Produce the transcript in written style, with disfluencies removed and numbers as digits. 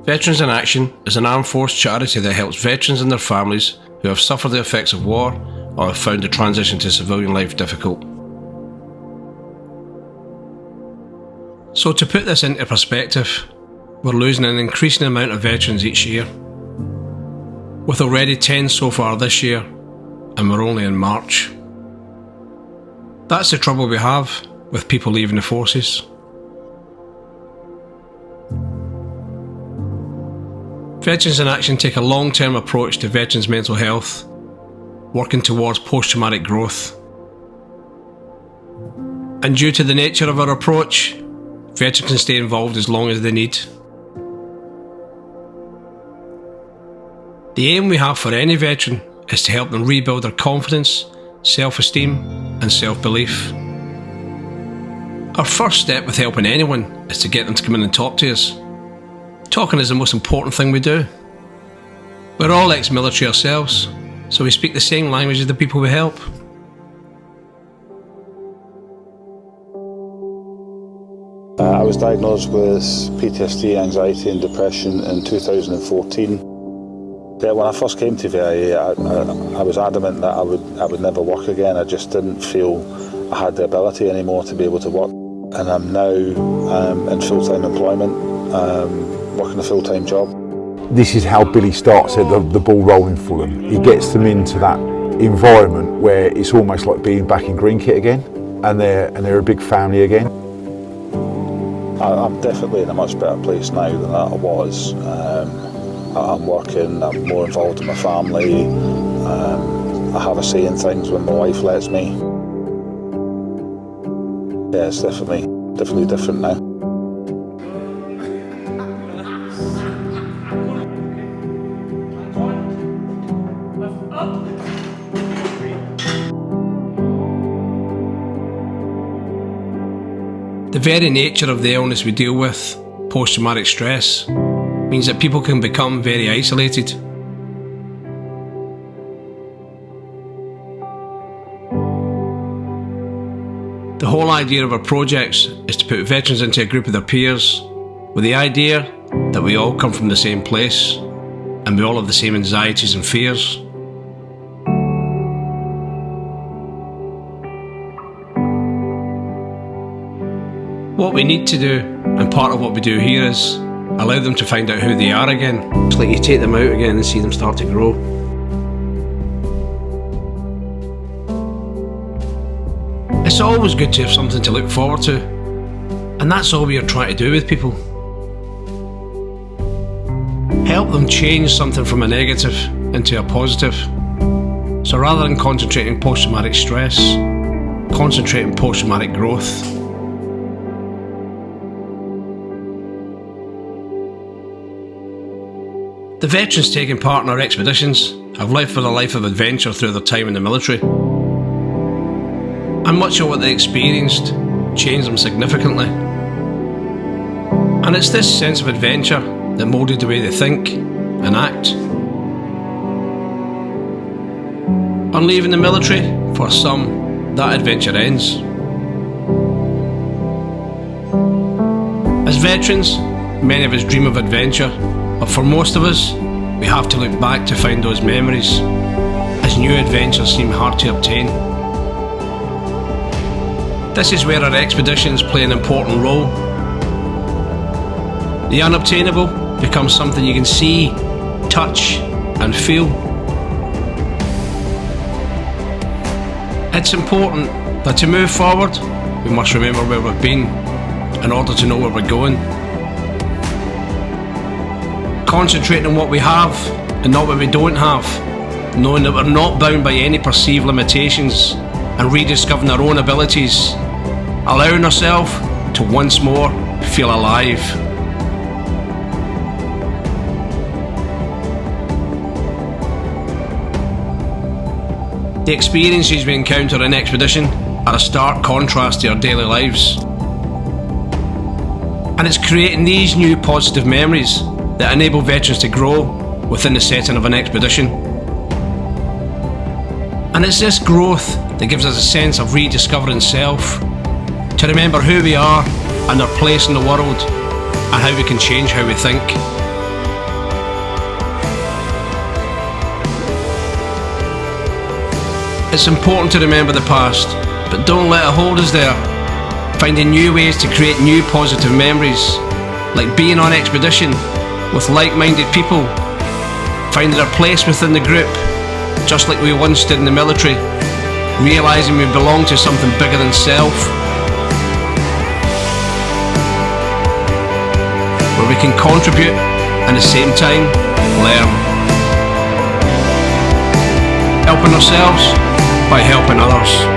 Veterans in Action is an armed force charity that helps veterans and their families who have suffered the effects of war or have found the transition to civilian life difficult. So to put this into perspective, we're losing an increasing amount of veterans each year, with already 10 so far this year, and we're only in March. That's the trouble we have with people leaving the forces. Veterans in Action take a long-term approach to veterans' mental health, working towards post-traumatic growth. And due to the nature of our approach, veterans can stay involved as long as they need. The aim we have for any veteran is to help them rebuild their confidence, self-esteem and self-belief. Our first step with helping anyone is to get them to come in and talk to us. Talking is the most important thing we do. We're all ex-military ourselves, so we speak the same language as the people we help. I was diagnosed with PTSD, anxiety and depression in 2014. When I first came to VIA, I was adamant that I would never work again. I just didn't feel I had the ability anymore to be able to work. And I'm now in full-time employment, working a full-time job. This is how Billy starts the ball rolling for them. He gets them into that environment where it's almost like being back in green kit again, and they're a big family again. I'm definitely in a much better place now than I was. I'm working, I'm more involved in my family, I have a say in things when my wife lets me. Yeah, it's definitely different now. The very nature of the illness we deal with, post-traumatic stress, means that people can become very isolated. The whole idea of our projects is to put veterans into a group of their peers with the idea that we all come from the same place and we all have the same anxieties and fears. What we need to do, and part of what we do here, is allow them to find out who they are again. It's like you take them out again and see them start to grow. It's always good to have something to look forward to, and that's all we are trying to do with people. Help them change something from a negative into a positive. So rather than concentrating on post-traumatic stress, concentrate on post-traumatic growth. The veterans taking part in our expeditions have lived for a life of adventure through their time in the military. And much of what they experienced changed them significantly. And it's this sense of adventure that moulded the way they think and act. On leaving the military, for some, that adventure ends. As veterans, many of us dream of adventure, but for most of us, we have to look back to find those memories, as new adventures seem hard to obtain. This is where our expeditions play an important role. The unobtainable becomes something you can see, touch and feel. It's important that to move forward, we must remember where we've been in order to know where we're going. Concentrating on what we have and not what we don't have, knowing that we're not bound by any perceived limitations, and rediscovering our own abilities, allowing ourselves to once more feel alive. The experiences we encounter in expedition are a stark contrast to our daily lives. And it's creating these new positive memories that enable veterans to grow within the setting of an expedition. And it's this growth that gives us a sense of rediscovering self, to remember who we are and our place in the world, and how we can change how we think. It's important to remember the past, but don't let it hold us there. Finding new ways to create new positive memories, like being on expedition with like-minded people, finding our place within the group, just like we once did in the military, realising we belong to something bigger than self, where we can contribute and at the same time learn. Helping ourselves by helping others.